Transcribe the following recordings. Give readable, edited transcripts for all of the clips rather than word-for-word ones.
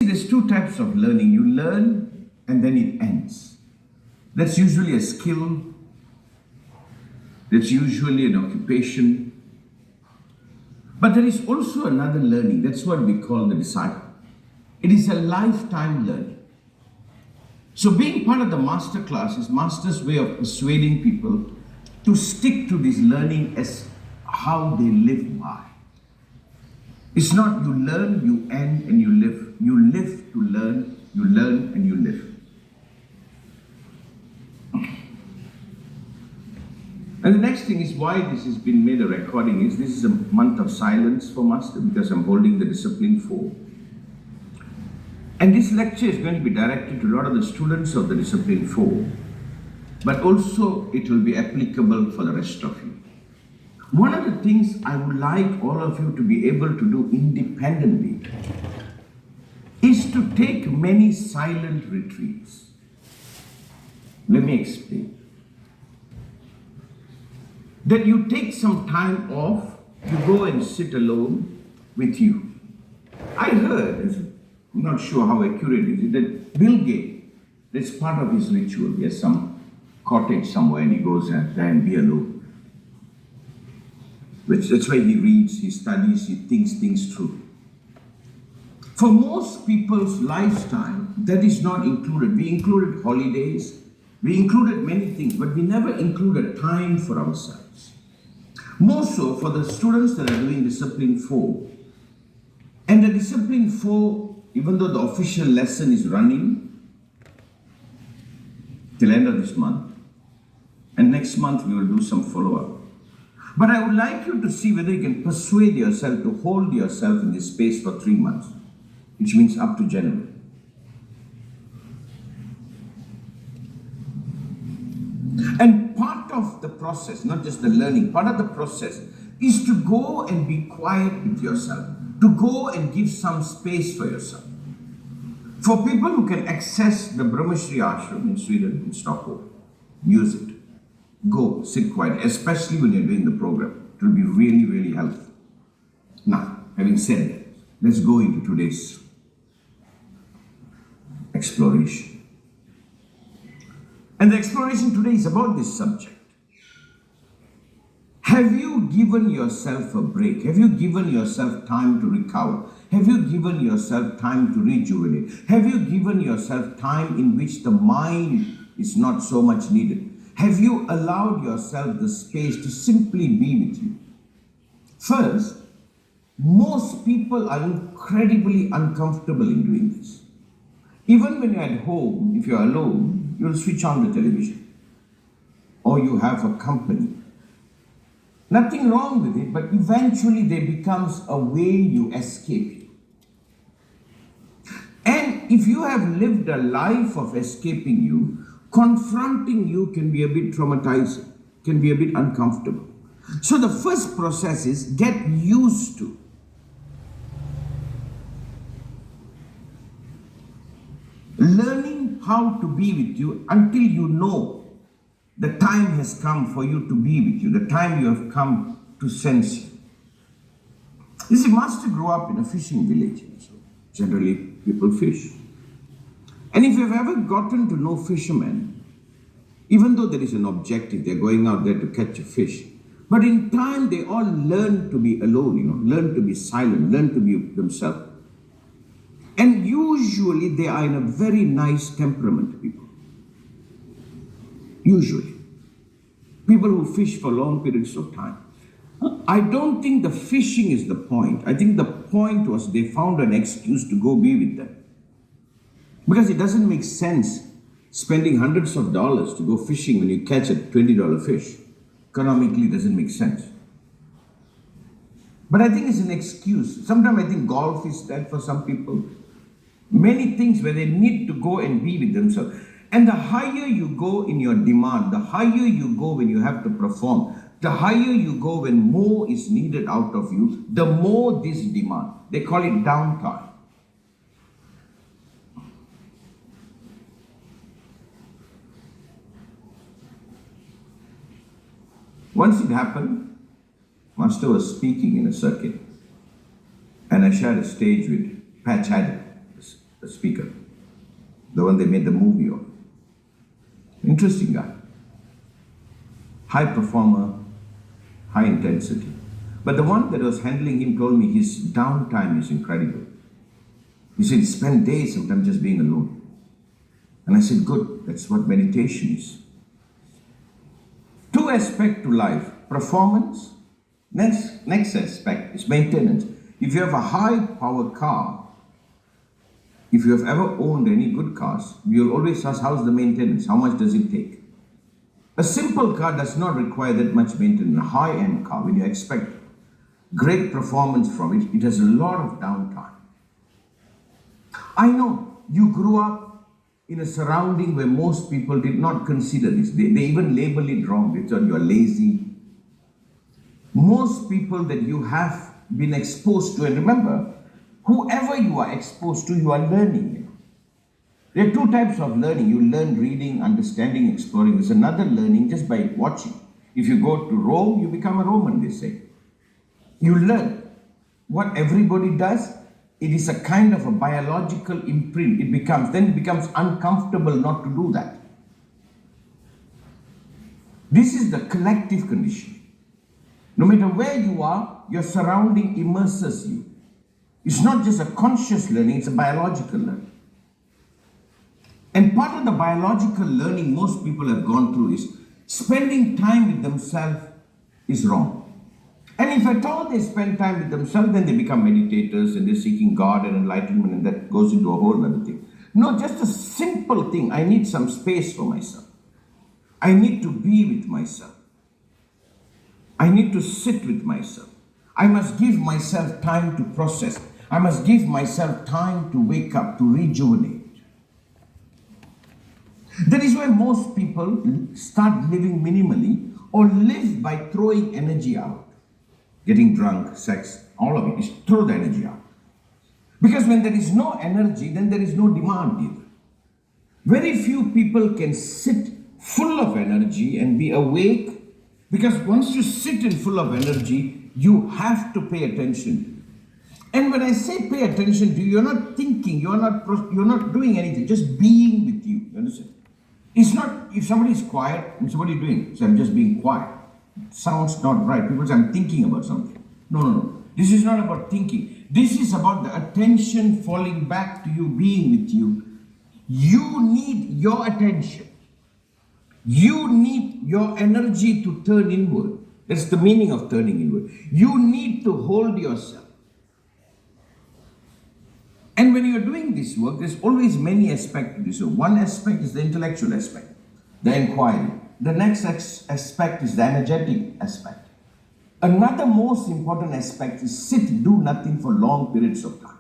there's two types of learning. You learn and then it ends. That's usually a skill. That's usually an occupation. But there is also another learning. That's what we call the disciple. It is a lifetime learning. So being part of the master class is Master's way of persuading people to stick to this learning as how they live by. It's not you learn, you end, and you live. You live to learn, you learn, and you live. And the next thing is why this has been made a recording is this is a month of silence for Master because I'm holding the Discipline 4. And this lecture is going to be directed to a lot of the students of the Discipline 4, but also it will be applicable for the rest of you. One of the things I would like all of you to be able to do independently is to take many silent retreats. Let me explain. That you take some time off, you go and sit alone with you. I heard, I'm not sure how accurate it is, that Bill Gates, that's part of his ritual. He has some cottage somewhere and he goes there and be alone. That's why he reads, he studies, he thinks things through. For most people's lifetime, that is not included. We included holidays, we included many things, but we never included time for ourselves. More so for the students that are doing Discipline 4. And the Discipline 4, even though the official lesson is running till end of this month, and next month we will do some follow-up. But I would like you to see whether you can persuade yourself to hold yourself in this space for 3 months, which means up to January. And part of the process, not just the learning, part of the process is to go and be quiet with yourself, to go and give some space for yourself. For people who can access the Brahmashri Ashram in Sweden, in Stockholm, use it. Go, sit quiet, especially when you're doing the program. It will be really, really helpful. Now, having said that, let's go into today's exploration. And the exploration today is about this subject. Have you given yourself a break? Have you given yourself time to recover? Have you given yourself time to rejuvenate? Have you given yourself time in which the mind is not so much needed? Have you allowed yourself the space to simply be with you? First, most people are incredibly uncomfortable in doing this. Even when you're at home, if you're alone, you'll switch on the television. Or you have a company. Nothing wrong with it, but eventually there becomes a way you escape. And if you have lived a life of escaping you, confronting you can be a bit traumatizing, can be a bit uncomfortable. So the first process is get used to. Learning how to be with you until you know the time has come for you to be with you, the time you have come to sense you. You see, Master grew up in a fishing village, so generally people fish. And if you've ever gotten to know fishermen, even though there is an objective, they're going out there to catch a fish, but in time they all learn to be alone, learn to be silent, learn to be themselves. And usually they are in a very nice temperament, people. Usually. People who fish for long periods of time. I don't think the fishing is the point. I think the point was they found an excuse to go be with them. Because it doesn't make sense spending hundreds of dollars to go fishing when you catch a $20 fish. Economically, it doesn't make sense. But I think it's an excuse. Sometimes I think golf is that for some people. Many things where they need to go and be with themselves. And the higher you go in your demand, the higher you go when you have to perform, the higher you go when more is needed out of you, the more this demand. They call it downtime. Once it happened, Master was speaking in a circuit, and I shared a stage with Patch Adam, a speaker. The one they made the movie of. Interesting guy. High performer, high intensity. But the one that was handling him told me his downtime is incredible. He said he spent days sometimes just being alone. And I said, good, that's what meditation is. Two aspects to life, performance. Next aspect is maintenance. If you have a high power car, if you have ever owned any good cars, you'll always ask, how's the maintenance? How much does it take? A simple car does not require that much maintenance. A high-end car, when you expect great performance from it, it has a lot of downtime. I know you grew up in a surrounding where most people did not consider this. They even label it wrong. They thought you're lazy. Most people that you have been exposed to, and remember, whoever you are exposed to, you are learning. There are two types of learning. You learn reading, understanding, exploring. There's another learning just by watching. If you go to Rome, you become a Roman, they say. You learn what everybody does. It is a kind of a biological imprint. It becomes uncomfortable not to do that. This is the collective condition. No matter where you are, your surrounding immerses you. It's not just a conscious learning, it's a biological learning. And part of the biological learning most people have gone through is spending time with themselves is wrong. And if at all they spend time with themselves, then they become meditators and they're seeking God and enlightenment, and that goes into a whole other thing. No, just a simple thing. I need some space for myself. I need to be with myself. I need to sit with myself. I must give myself time to process. I must give myself time to wake up, to rejuvenate. That is why most people start living minimally or live by throwing energy out. Getting drunk, sex, all of it is throw the energy out. Because when there is no energy, then there is no demand either. Very few people can sit full of energy and be awake, because once you sit in full of energy, you have to pay attention to it. And when I say pay attention to you, you're not thinking, you're not doing anything, just being with you. You understand? It's not, if somebody is quiet, and so what are you doing? So I'm just being quiet. It sounds not right. People say, I'm thinking about something. No. This is not about thinking. This is about the attention falling back to you, being with you. You need your attention. You need your energy to turn inward. That's the meaning of turning inward. You need to hold yourself. And when you're doing this work, there's always many aspects to this. So one aspect is the intellectual aspect, the inquiry. The next aspect is the energetic aspect. Another most important aspect is sit, do nothing for long periods of time.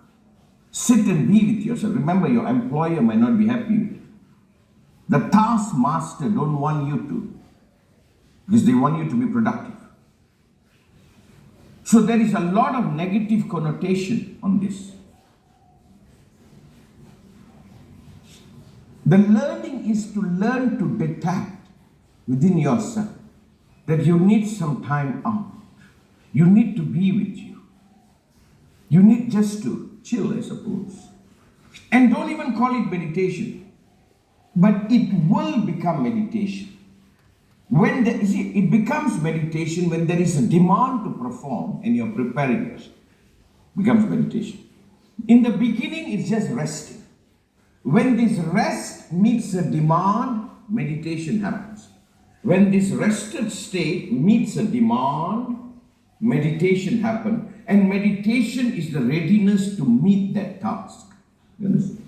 Sit and be with yourself. Remember, your employer might not be happy with you. The taskmaster don't want you to, because they want you to be productive. So there is a lot of negative connotation on this. The learning is to learn to detect within yourself that you need some time out. You need to be with you. You need just to chill, I suppose. And don't even call it meditation. But it will become meditation. It becomes meditation when there is a demand to perform and you're preparing yourself. It becomes meditation. In the beginning, it's just resting. When this rest meets a demand, meditation happens. When this rested state meets a demand, meditation happens. And meditation is the readiness to meet that task. You understand?